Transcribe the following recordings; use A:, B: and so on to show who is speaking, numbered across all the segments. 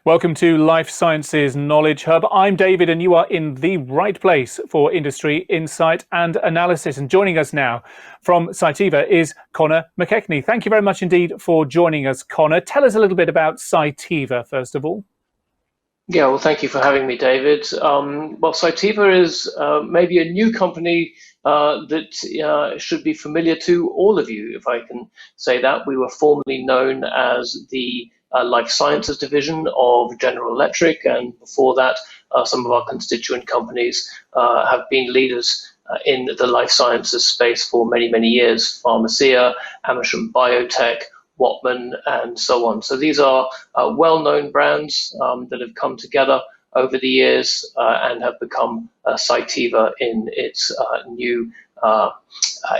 A: Welcome to Life Sciences Knowledge Hub. I'm David and you are in the right place for industry insight and analysis. And joining us now from Cytiva is Conor McKechnie. Thank you very much indeed for joining us, Conor. Tell us a little bit about Cytiva, first of all.
B: Yeah, well, thank you for having me, David. Well, Cytiva is maybe a new company that should be familiar to all of you, if I can say that. We were formerly known as the Life Sciences division of General Electric, and before that, some of our constituent companies have been leaders in the life sciences space for many, many years. Pharmacia, Amersham Biotech, Whatman, and so on. So these are well-known brands that have come together over the years and have become Cytiva in its new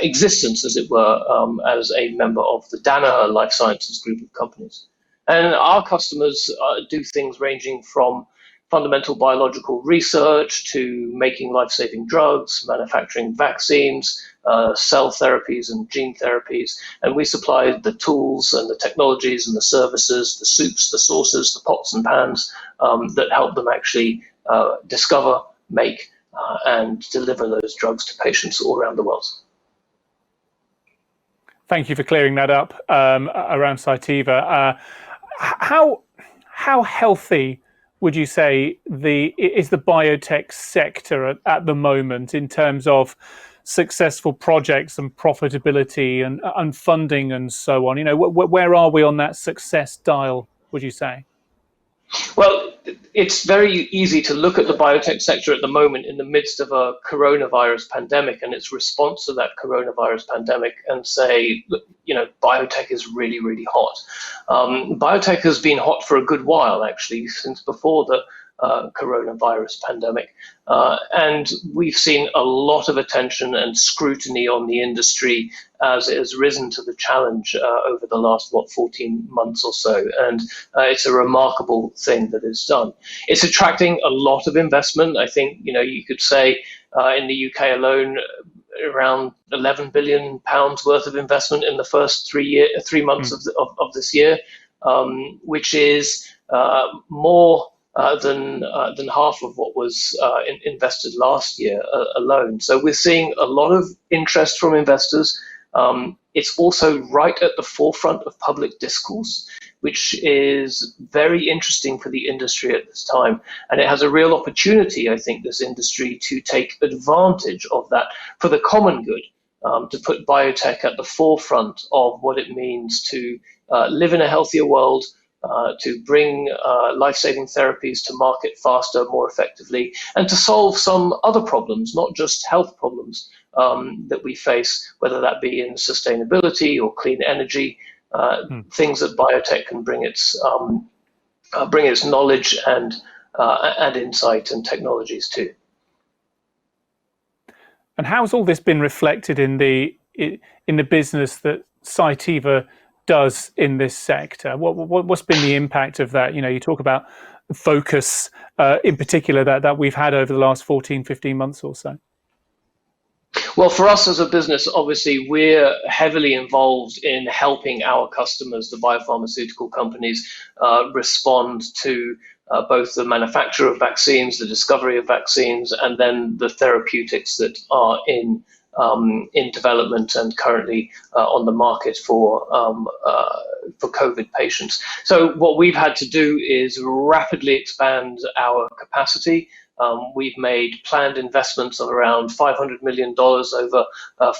B: existence, as it were, as a member of the Danaher Life Sciences group of companies. And our customers do things ranging from fundamental biological research to making life-saving drugs, manufacturing vaccines, cell therapies and gene therapies. And we supply the tools and the technologies and the services, the soups, the sauces, the pots and pans that help them actually discover, make, and deliver those drugs to patients all around the world.
A: Thank you for clearing that up around Cytiva. How healthy would you say is the biotech sector at the moment in terms of successful projects and profitability and funding and so on? You know, where are we on that success dial, would you say?
B: Well, it's very easy to look at the biotech sector at the moment in the midst of a coronavirus pandemic and its response to that coronavirus pandemic and say, look, you know, biotech is really, really hot. Biotech has been hot for a good while, actually, since before the coronavirus pandemic. And we've seen a lot of attention and scrutiny on the industry as it has risen to the challenge over the last, 14 months or so. And it's a remarkable thing that is done. It's attracting a lot of investment. I think, you know, you could say in the UK alone, around £11 billion worth of investment in the first 3 months of this year, which is more than half of what was invested last year alone. So we're seeing a lot of interest from investors. It's also right at the forefront of public discourse, which is very interesting for the industry at this time. And it has a real opportunity, I think, this industry to take advantage of that for the common good, to put biotech at the forefront of what it means to live in a healthier world, to bring life-saving therapies to market faster, more effectively, and to solve some other problems, not just health problems that we face, whether that be in sustainability or clean energy, things that biotech can bring its knowledge and insight and technologies to.
A: And how's all this been reflected in the business that Cytiva does in this sector? What's been the impact of that? You know, you talk about the focus in particular that we've had over the last 15 months or so.
B: Well, for us as a business, obviously, we're heavily involved in helping our customers, the biopharmaceutical companies, respond to both the manufacture of vaccines, the discovery of vaccines, and then the therapeutics that are in development and currently on the market for COVID patients. So what we've had to do is rapidly expand our capacity. We've made planned investments of around $500 million over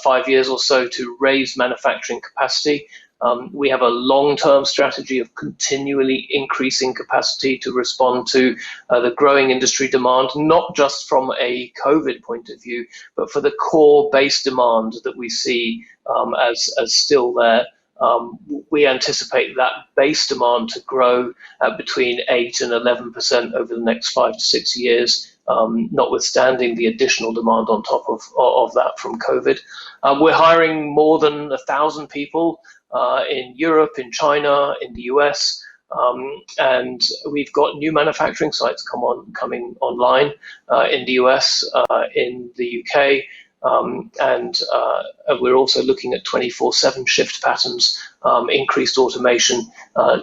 B: 5 years or so to raise manufacturing capacity. We have a long-term strategy of continually increasing capacity to respond to the growing industry demand, not just from a COVID point of view, but for the core base demand that we see as still there. We anticipate that base demand to grow at between 8 and 11% over the next 5 to 6 years, notwithstanding the additional demand on top of that from COVID. We're hiring more than 1,000 people in Europe, in China, in the US, and we've got new manufacturing sites coming online in the US, in the UK, and we're also looking at 24/7 shift patterns, increased automation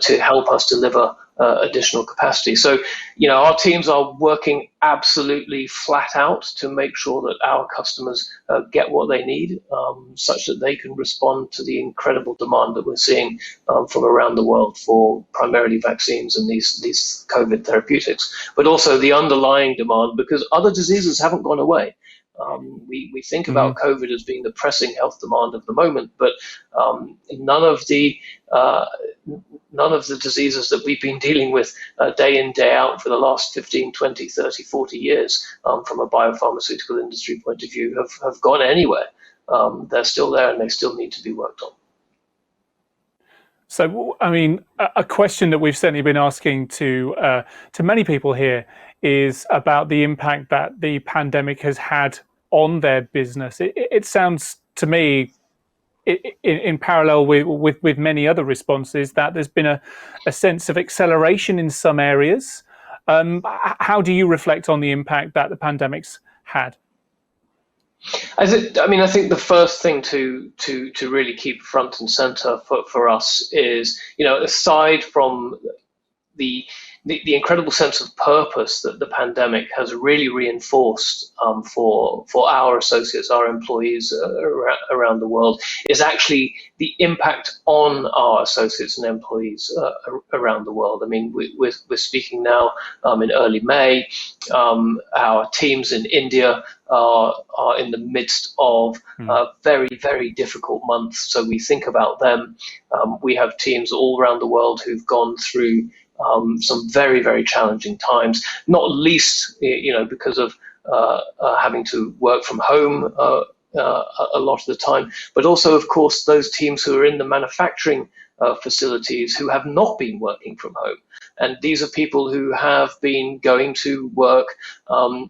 B: to help us deliver additional capacity. So, our teams are working absolutely flat out to make sure that our customers get what they need, such that they can respond to the incredible demand that we're seeing from around the world for primarily vaccines and these COVID therapeutics, but also the underlying demand because other diseases haven't gone away. We think about COVID as being the pressing health demand of the moment, but none of the diseases that we've been dealing with day in, day out for the last 15, 20, 30, 40 years from a biopharmaceutical industry point of view have gone anywhere. They're still there and they still need to be worked on.
A: So, I mean, a question that we've certainly been asking to many people here is about the impact that the pandemic has had on their business. It sounds to me, in parallel with many other responses, that there's been a sense of acceleration in some areas. How do you reflect on the impact that the pandemic's had?
B: I think the first thing to really keep front and center for us is, aside from the incredible sense of purpose that the pandemic has really reinforced for our associates, our employees around the world, is actually the impact on our associates and employees around the world. I mean, we're speaking now in early May. Our teams in India are in the midst of very, very difficult months. So we think about them. We have teams all around the world who've gone through some very, very challenging times, not least, because of having to work from home a lot of the time, but also, of course, those teams who are in the manufacturing facilities who have not been working from home. And these are people who have been going to work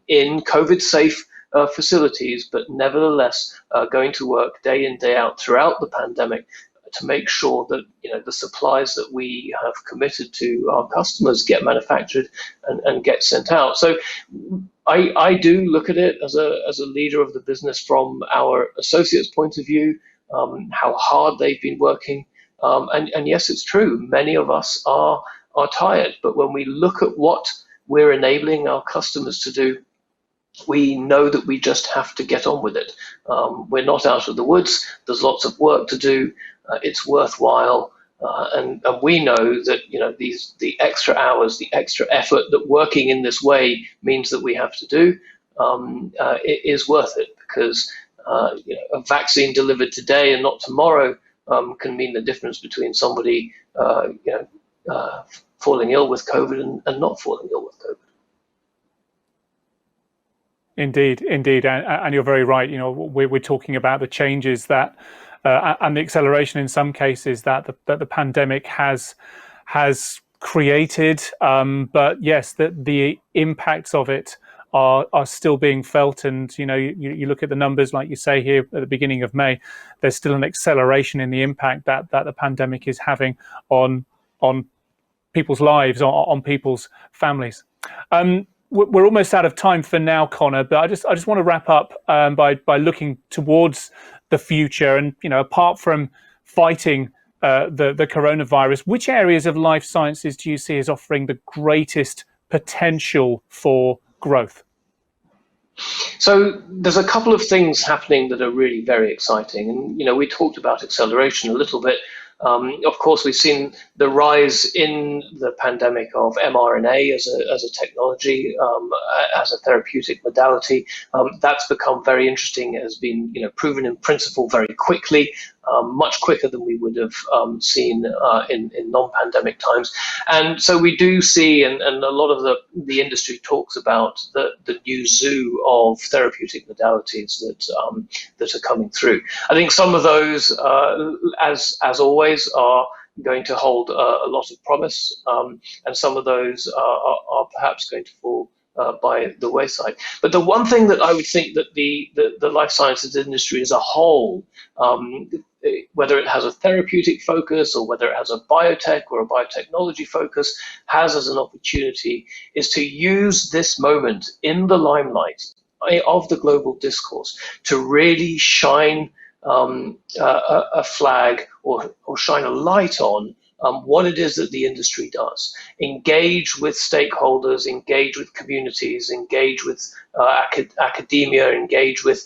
B: in COVID-safe facilities, but nevertheless going to work day in, day out throughout the pandemic to make sure that the supplies that we have committed to our customers get manufactured and get sent out. So I do look at it as a leader of the business from our associates' point of view, how hard they've been working. And yes, it's true, many of us are tired, but when we look at what we're enabling our customers to do, we know that we just have to get on with it. We're not out of the woods. There's lots of work to do. It's worthwhile, and we know that the extra hours, the extra effort that working in this way means that we have to do, it is worth it, because a vaccine delivered today and not tomorrow can mean the difference between somebody falling ill with COVID and not falling ill with COVID.
A: Indeed, and you're very right. We're talking about the changes that and the acceleration in some cases that the pandemic has created. But yes, the impacts of it are still being felt. And you look at the numbers, like you say here at the beginning of May, there's still an acceleration in the impact that the pandemic is having on people's lives, on people's families. We're almost out of time for now, Conor, but I just want to wrap up by looking towards the future. And apart from fighting the coronavirus, which areas of life sciences do you see as offering the greatest potential for growth?
B: So there's a couple of things happening that are really very exciting, and we talked about acceleration a little bit. Of course, we've seen the rise in the pandemic of mRNA as a technology, as a therapeutic modality. That's become very interesting. It has been proven in principle very quickly, much quicker than we would have seen in non-pandemic times. And so we do see, and a lot of the industry talks about the new zoo of therapeutic modalities that are coming through. I think some of those, as always, are going to hold a lot of promise, and some of those are perhaps going to fall by the wayside. But the one thing that I would think that the life sciences industry as a whole, whether it has a therapeutic focus or whether it has a biotech or a biotechnology focus, has as an opportunity is to use this moment in the limelight of the global discourse to really shine a flag or shine a light on what it is that the industry does, engage with stakeholders, engage with communities, engage with academia, engage with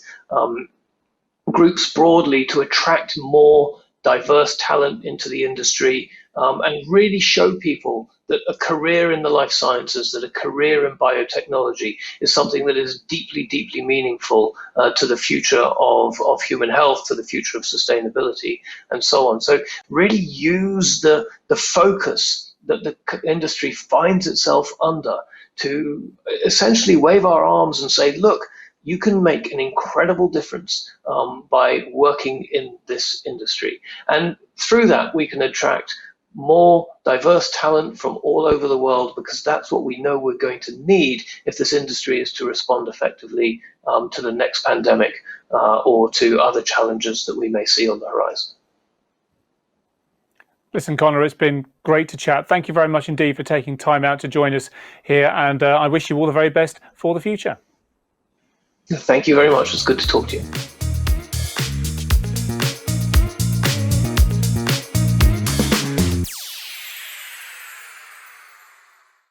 B: groups broadly to attract more diverse talent into the industry, and really show people that a career in the life sciences, that a career in biotechnology is something that is deeply, deeply meaningful to the future of human health, to the future of sustainability, and so on. So really use the focus that the industry finds itself under to essentially wave our arms and say, look, you can make an incredible difference by working in this industry. And through that, we can attract more diverse talent from all over the world, because that's what we know we're going to need if this industry is to respond effectively to the next pandemic or to other challenges that we may see on the horizon.
A: Listen, Conor, it's been great to chat. Thank you very much indeed for taking time out to join us here, and I wish you all the very best for the future.
B: Thank you very much. It's good to talk to you.